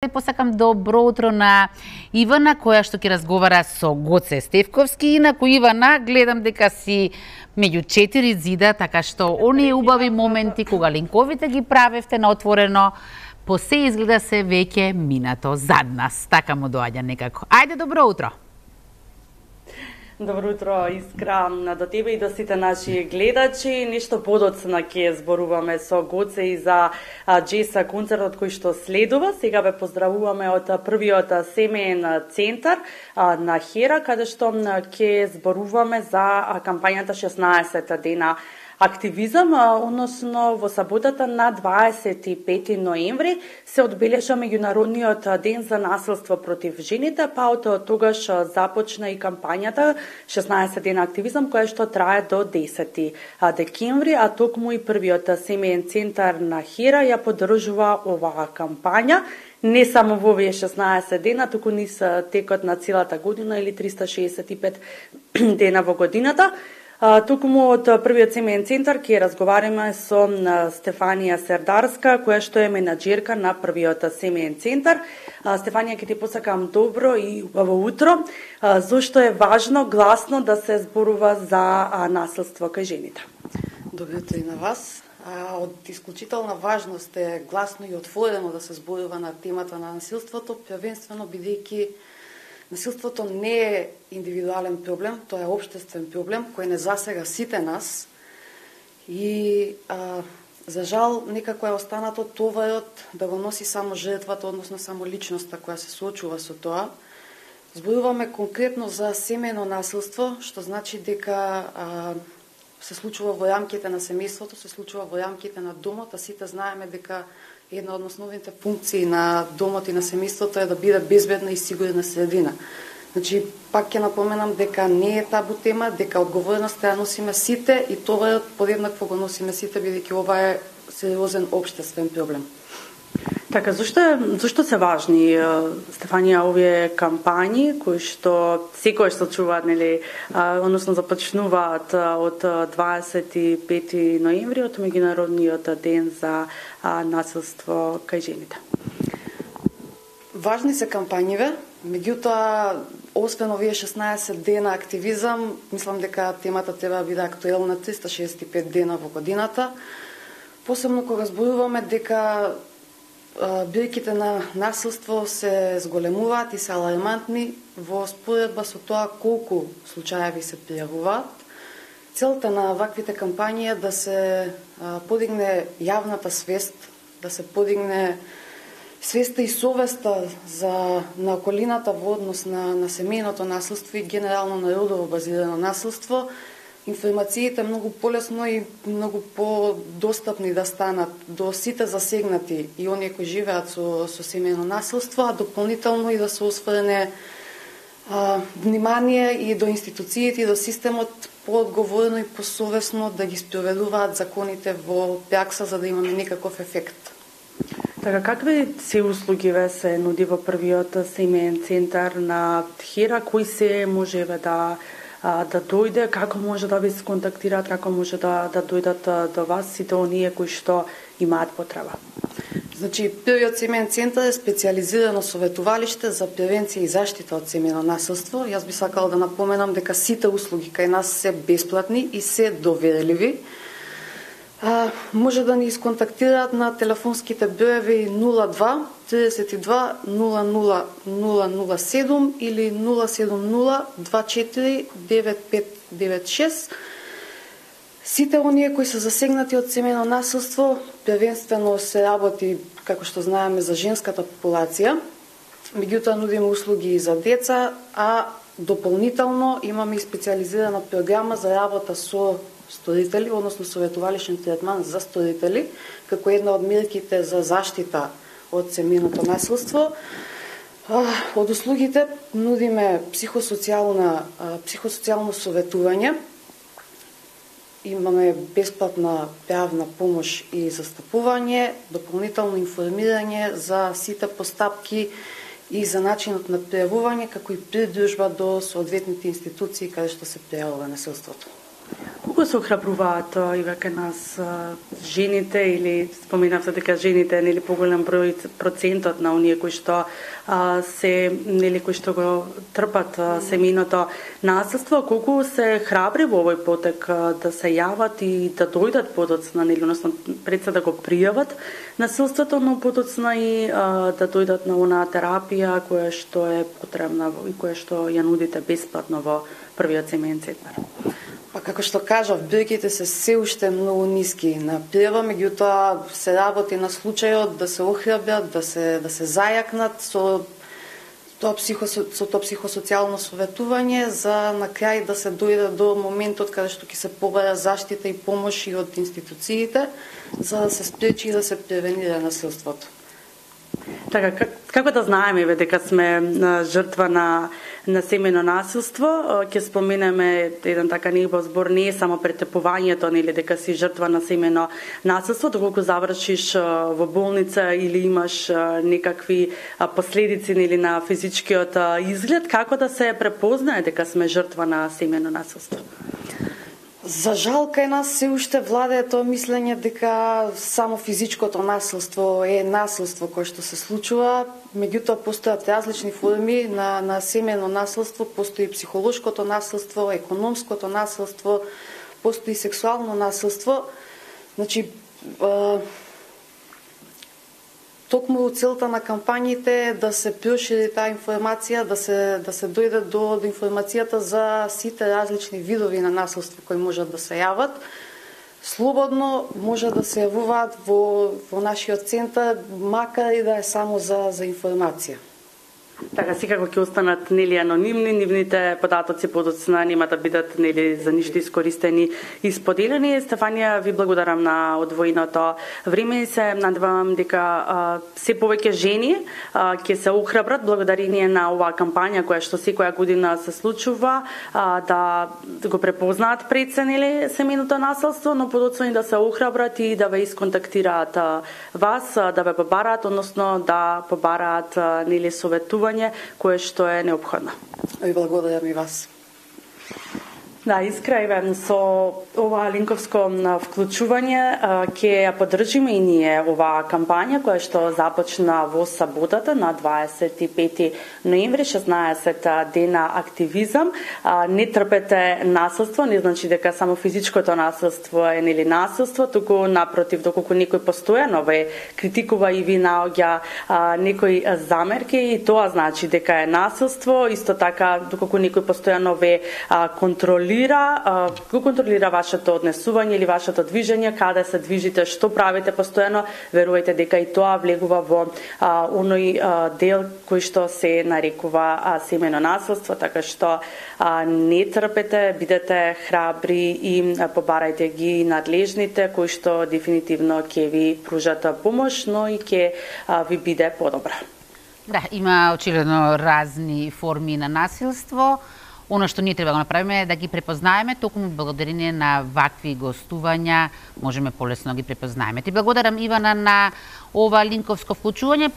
Посакам добро утро на Ивана, која што ќе разговара со Гоце Стевковски. Инаку, Ивана, гледам дека си меѓу 4 зида, така што оние убави моменти кога линковите ги правевте на отворено, по се изгледа се веќе минато зад нас. Така му доаѓа некако. Ајде, добро утро! Добро утро, Искра, до тебе и до сите наши гледачи. Нешто подоцна ќе зборуваме со Гоце и за джеса концертот кој што следува. Сега ве поздравуваме од првиот семеен центар на Хера, каде што ќе зборуваме за кампањата 16 дена активизам, односно во саботата на 25 ноември се одбележа меѓународниот ден за насилство против жените, па од тогаш започна и кампањата 16 дена активизам, која што трае до 10 декември, а токму и првиот семеен центар на Хера ја поддржува оваа кампања. Не само во овие 16 дена, туку низ текот на целата година или 365 дена во годината. Токму од првиот семеен центар ќе разговараме со Стефанија Сердарска, која што е менаџерка на првиот семеен центар. Стефанија, ќе ти посакам добро и убаво утро. Зошто е важно гласно да се зборува за насилство кај жените? Добро утро и на вас. Од исклучителна важност е гласно и отворено да се зборува на темата на насилството, првенствено бидејќи насилството не е индивидуален проблем, тоа е општествен проблем кој не засега сите нас и за жал некако е останато товарот да го носи само жртвата, односно само личноста која се соочува со тоа. Зборуваме конкретно за семејно насилство, што значи дека се случува во рамките на семејството, се случува во рамките на домот, а сите знаеме дека една од основните функции на домот и на семејството е да биде безбедна и сигурна средина. Значи, пак ќе напоменам дека не е табу тема, дека одговорноста ја носиме сите и товарот подеднакво го носиме сите, бидејќи ова е сериозен општествен проблем. Така, зашто се важни, Стефанија, овие кампањи кои што секој што чуваат, нели, односно започнуваат од 25 ноември, од меѓународниот ден за насилство кај жените? Важни се кампањиве, меѓутоа, освен овие 16 дена активизам, мислам дека темата треба да биде актуелна 365 дена во годината. Посебно кога зборуваме дека бројките на насилство се зголемуваат и се алармантни во споредба со тоа колку случаеви се пријавуваат. Целта на ваквите кампањи е да се подигне јавната свест, да се подигне свеста и совеста на околината во однос на семејното насилство и генерално на родово базирано насилство. Информациите многу полесно и многу подостапни да станат до сите засегнати и оние кои живеат со семејно насилство, а дополнително и да се осврне внимание и до институциите и до системот поодговорно и посовесно да ги спроведуваат законите во пракса за да имаме некаков ефект. Така, какви се услуги се нуди во првиот семеен центар на Хера, кои се можеве да дојде, како може да ви се контактираат, како може да дојдат до вас сите оние кои што имаат потреба? Значи, првиот семеен центар е специализирано советувалиште за превенција и заштита од семејно насилство. Јас би сакала да напоменам дека сите услуги кај нас се бесплатни и се доверливи. Може да ни исконтактираат на телефонските броеви 02 32 00 007 или 070 24 9596. Сите оние кои се засегнати од семејно насилство, првенствено се работи, како што знаеме, за женската популација. Меѓутоа нудиме услуги и за деца, а дополнително имаме и специализирана програма за работа со сторители, односно советувалишен третман за сторители, како една од мерките за заштита од семејното насилство. Од услугите нудиме психосоцијално советување, имаме бесплатна правна помош и застапување, дополнително информирање за сите постапки и за начинот на пријавување, како и придружба до соодветните институции каде што се пријавува насилството. Колку се охрабруваат и веќе нас жените, или споменавте дека жените нели поголем број процентот на оние кои што се нели кои што го трпат семејното насилство, колку се храбри во овој потек да се јават и да дојдат подоцна, нели, односно пред се да го пријават насилството, но подоцна и да дојдат на онаа терапија која што е потребна и која што ја нудите бесплатно во првиот семеен центар. Па како што кажав, бројките се уште многу ниски на пријава, меѓутоа се работи на случајот да се охрабрат, да се зајакнат со тоа психосоцијално советување за на крај да се дојде до моментот каде што ќе се побара заштита и помош и од институциите за да се спречи и да се превенира насилството. Така, како да знаеме дека сме жртва на семејно насилство? Ќе споменеме еден така неубав збор, не е само претепувањето, нели, дека си жртва на семејно насилство, доколку завршиш во болница или имаш некакви последици, нели, на физичкиот изглед, како да се препознае дека сме жртва на семејно насилство? За жал, кај нас се уште владее тоа мислење дека само физичкото насилство е насилство кое што се случува, меѓутоа постојат различни форми на семејно насилство, постои психолошкото насилство, економското насилство, постои сексуално насилство. Значи, токму целта на кампањите е да се прошири таа информација, да се дојде до информацијата за сите различни видови на насилство кои можат да се јават. Слободно може да се јавуваат во нашиот центар, макар и да е само за информација. Така, секако ќе останат нели анонимни, нивните податоци подоцна нема да бидат нели за ништо искористени и споделени. Стефанија, ви благодарам на одвоеното време и се надевам дека се повеќе жени ќе се охрабрат благодарение на оваа кампања која што секоја година се случува, да го препознаат пред се нели семејното насилство, но подоцна и да се охрабрат и да ве исконтактираат вас, да ве побараат, односно да побараат нели советување кое што е неопходно. И благодарам и вас. Да, искра со ова линковско вклучување ќе ја поддржиме и ние оваа кампања која што започна во саботата на 25 ноември, 16 дена активизам. Не трпете насилство, не значи дека само физичкото насилство е нели насилство, туку напротив, доколку некој постојано ве критикува и ви наоѓа некои замерки, и тоа значи дека е насилство. Исто така, доколку некој постојано ве го контролира вашето однесување или вашето движење, каде се движите, што правите постојано, верувајте дека и тоа влегува во оној дел кој што се нарекува семејно насилство, така што не трпете, бидете храбри и побарајте ги надлежните кои што дефинитивно ќе ви пружат помош, но и ќе ви биде подобра. Да, има очигледно разни форми на насилство. Оно што ние треба да направиме е да ги препознаеме, токму благодарение на вакви гостувања можеме полесно да ги препознаеме. Ти благодарам, Ивана, на ова линковско вклучување.